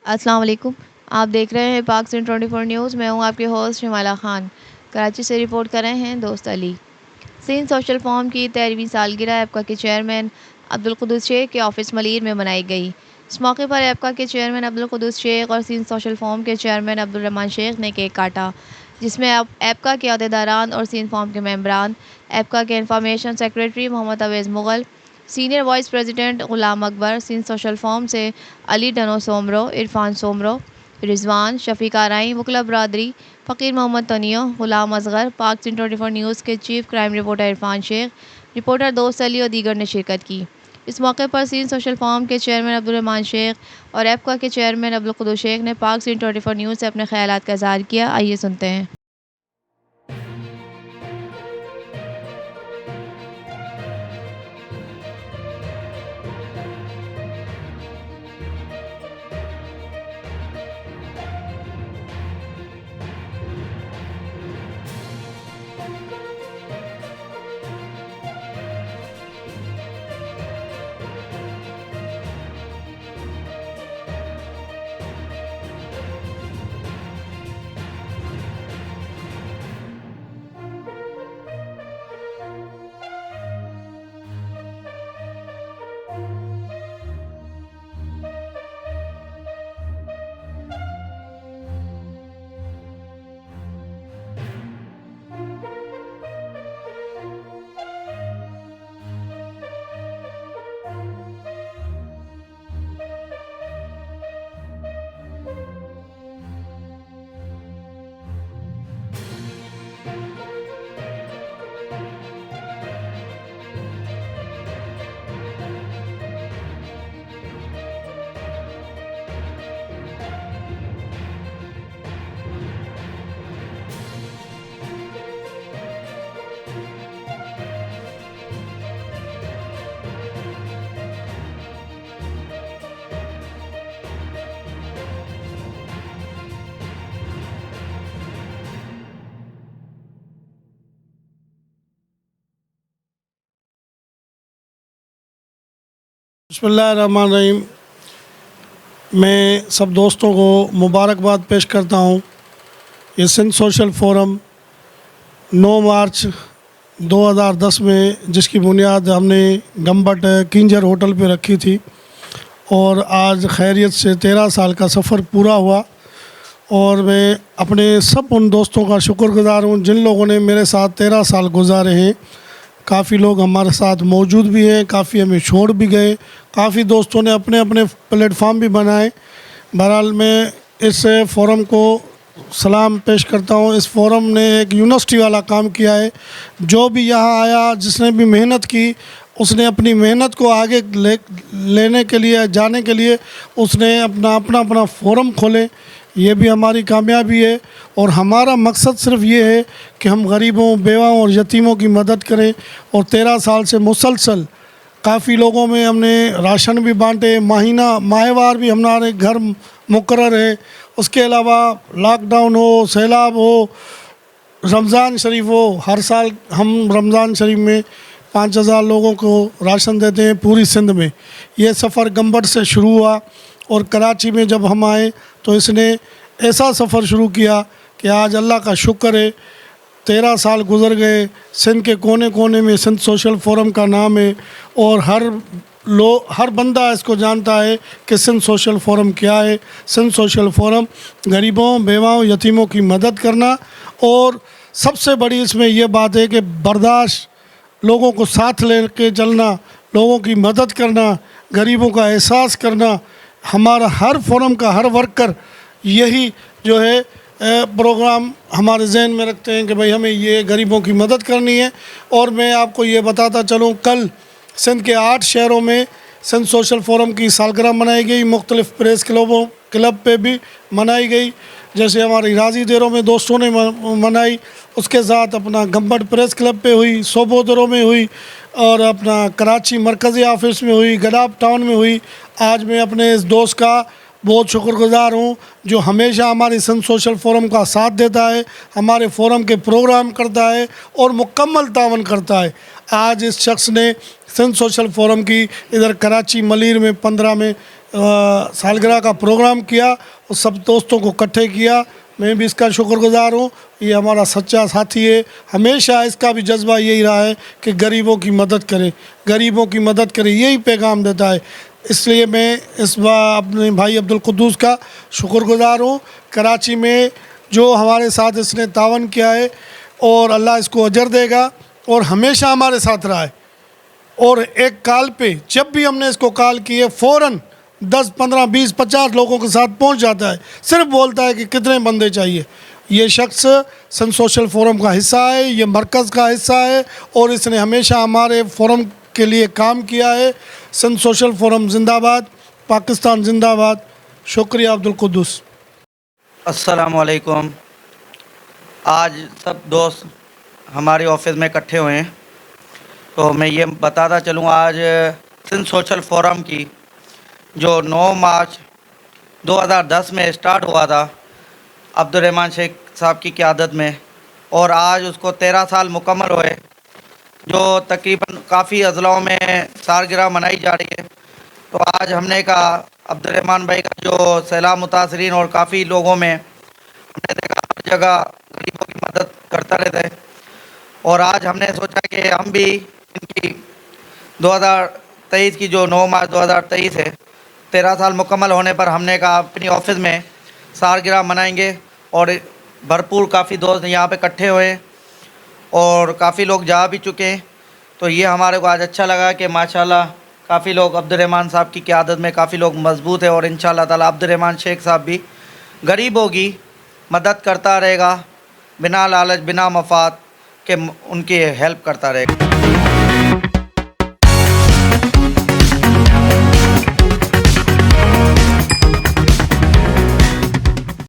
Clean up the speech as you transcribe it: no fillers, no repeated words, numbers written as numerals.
अस्सलाम वालेकुम। आप देख रहे हैं पाक सिंह 24 न्यूज़। मैं हूं आपके होस्ट हिमाला खान। कराची से रिपोर्ट कर रहे हैं दोस्त अली। सिंध सोशल फोरम की 13वीं सालगिरह एप्का के चेयरमैन अब्दुल कुद्दूस शेख के ऑफिस मलीर में मनाई गई। इस मौके पर एप्का के चेयरमैन अब्दुल कुद्दूस शेख और सिंध सोशल फोरम के चेयरमैन अब्दुल रहमान शेख ने केक काटा, जिसमें एप्का के अहदेदारान और सिंध फोरम के मेंबरान, एप्का के information secretary Mohammad Awais Mughal, senior vice president Ghulam Akbar, Sindh social forum से अली डनो सोमरो, इरफान सोमरो, रिजवान, शफीक आरई, वकला बरदरी, फ़कीर मोहम्मद तनियो, ग़ुलाम असगर, पाक सिंह 24 न्यूज़ के chief crime reporter Irfan Shaikh, reporter Dost Ali और दीगर ने शिरकत की। इस मौके पर सिंध सोशल फोरम के चेयरमैन अब्दुल रहमान शेख और एप्का के चेयरमैन अब्दुल कुद्दूस शेख ने पाक सिंह 24 न्यूज़ से अपने ख्यालात का इज़हार किया। आइए सुनते हैं। बिस्मिल्लाहिर्रहमानिर्रहीम। मैं सब दोस्तों को मुबारकबाद पेश करता हूँ। ये सिंध सोशल फोरम 9 मार्च 2010 में जिसकी बुनियाद हमने गम्बट किंजर होटल पे रखी थी और आज खैरियत से 13 साल का सफ़र पूरा हुआ। और मैं अपने सब उन दोस्तों का शुक्रगुज़ार हूँ जिन लोगों ने मेरे साथ 13 साल गुजारे हैं। काफ़ी लोग हमारे साथ मौजूद भी हैं, काफ़ी हमें छोड़ भी गए, काफ़ी दोस्तों ने अपने अपने प्लेटफार्म भी बनाए। बहरहाल मैं इस फोरम को सलाम पेश करता हूँ। इस फोरम ने एक यूनिवर्सिटी वाला काम किया है। जो भी यहाँ आया, जिसने भी मेहनत की, उसने अपनी मेहनत को आगे लेने के लिए, जाने के लिए उसने अपना फोरम खोले। ये भी हमारी कामयाबी है और हमारा मकसद सिर्फ ये है कि हम गरीबों, बेवाओं और यतीमों की मदद करें। और 13 साल से मुसलसल काफ़ी लोगों में हमने राशन भी बांटे, माहवार भी हमारे घर मुकर्रर है। उसके अलावा लॉकडाउन हो, सैलाब हो, रमज़ान शरीफ हो, हर साल हम रमज़ान शरीफ में 5000 लोगों को राशन देते हैं पूरी सिंध में। ये सफ़र गम्बट से शुरू हुआ और कराची में जब हम आए तो इसने ऐसा सफ़र शुरू किया कि आज अल्लाह का शुक्र है 13 साल गुज़र गए। सिंध के कोने कोने में सिंध सोशल फोरम का नाम है और हर बंदा इसको जानता है कि सिंध सोशल फोरम क्या है। सिंध सोशल फोरम गरीबों, बेवाओं, यतीमों की मदद करना और सबसे बड़ी इसमें यह बात है कि बर्दाश्त, लोगों को साथ लेके चलना, लोगों की मदद करना, गरीबों का एहसास करना। हमारा हर फोरम का हर वर्कर यही जो है प्रोग्राम हमारे जहन में रखते हैं कि भाई हमें ये गरीबों की मदद करनी है। और मैं आपको ये बताता चलूँ, कल सिंध के 8 शहरों में सिंध सोशल फोरम की सालगिरह मनाई गई। मुख्तलिफ़ प्रेस क्लब पे भी मनाई गई, जैसे हमारी राजी देरों में दोस्तों ने मनाई, उसके साथ अपना गम्बट प्रेस क्लब पे हुई, सोबोदरों में हुई और अपना कराची मरकज़ी ऑफिस में हुई, गडाब टाउन में हुई। आज मैं अपने इस दोस्त का बहुत शुक्रगुज़ार हूँ जो हमेशा हमारी सिंध सोशल फोरम का साथ देता है, हमारे फोरम के प्रोग्राम करता है और मुकम्मल तावन करता है। आज इस शख्स ने सिंध सोशल फोरम की इधर कराची मलीर में 15 में सालगिरह का प्रोग्राम किया और सब दोस्तों को इकट्ठे किया। मैं भी इसका शुक्रगुजार हूँ। ये हमारा सच्चा साथी है। हमेशा इसका भी जज्बा यही रहा है कि गरीबों की मदद करें, गरीबों की मदद करें, यही पैगाम देता है। इसलिए मैं इस बार अपने भाई अब्दुल कुद्दूस का शुक्रगुजार हूँ। कराची में जो हमारे साथ इसने तावन किया है और अल्लाह इसको अजर देगा और हमेशा हमारे साथ रहा है। और एक कॉल पे जब भी हमने इसको कॉल की है फ़ौरन 10, 15, 20, 50 लोगों के साथ पहुंच जाता है। सिर्फ बोलता है कि कितने बंदे चाहिए। ये शख्स सन सोशल फोरम का हिस्सा है, ये मरकज़ का हिस्सा है और इसने हमेशा हमारे फोरम के लिए काम किया है। सन सोशल फोरम जिंदाबाद, पाकिस्तान जिंदाबाद। शुक्रिया अब्दुल कुद्दूस। अस्सलामु अलैकुम। आज सब दोस्त हमारे ऑफिस में इकट्ठे हुए हैं, तो मैं ये बताता चलूँ आज सिंध सोशल फोरम की जो 9 मार्च 2010 में स्टार्ट हुआ था अब्दुर्रहमान शेख साहब की क़यादत में, और आज उसको 13 साल मुकम्मल हुए, जो तकरीबन काफ़ी अज़लाओं में सालगिरह मनाई जा रही है। तो आज हमने कहा अब्दुर्रहमान भाई का जो सैलाब मुतासरीन और काफ़ी लोगों में हमने देखा हर जगह गरीबों की मदद करता रहता है, और आज हमने सोचा कि हम भी इनकी 2023 की जो 9 मार्च 2023 है, 13 साल मुकम्मल होने पर हमने कहा अपनी ऑफिस में सालगिरह मनाएंगे। और भरपूर काफ़ी दोस्त यहाँ पे इकट्ठे हुए और काफ़ी लोग जा भी चुके हैं। तो ये हमारे को आज अच्छा लगा कि माशाल्लाह काफ़ी लोग अब्दुर्रहमान साहब की क़यादत में काफ़ी लोग मजबूत है, और इंशाअल्लाह ताला अब्दुर्रहमान शेख साहब भी गरीबों की मदद करता रहेगा, बिना लालच बिना मफाद के उनकी हेल्प करता रहेगा।